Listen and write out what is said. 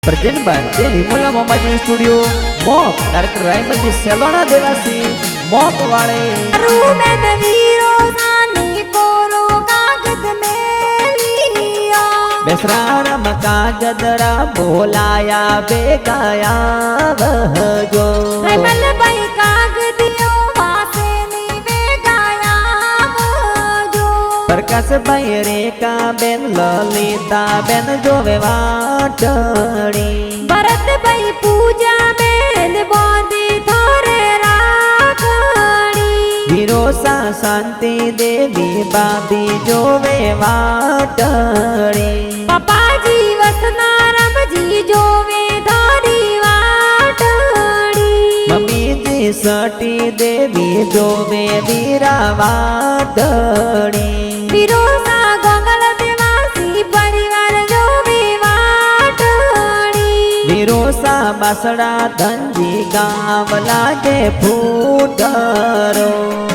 present by देवी मोला mobile studio मोप director Raimal जी सेलोना देवासी मोप वाले में वीरो नानी कोरो कागज में लिया बेसरारा कागदरा बोलाया बेगाया वह जो रायमल भाई कागदियो वासे नी बेगाया वह जो प्रकाश भाई रेखा बेन ललिता बेन जोवे वाटड़ी भरत भाई पूजा बेन बोंदी थोरे राखड़ी विरोसा शांति देवी बाबी जोवे वाटड़ी पापा जी वसनाराम जी जोवे थारी वाटड़ी मम्मी जी सटी देवी जोवे वीरा वाटड़ी विरोसा गोगल देवासी परिवार जोवे वाटड़ी विरोसा बासड़ा धनजी गाँव लागे फूटरो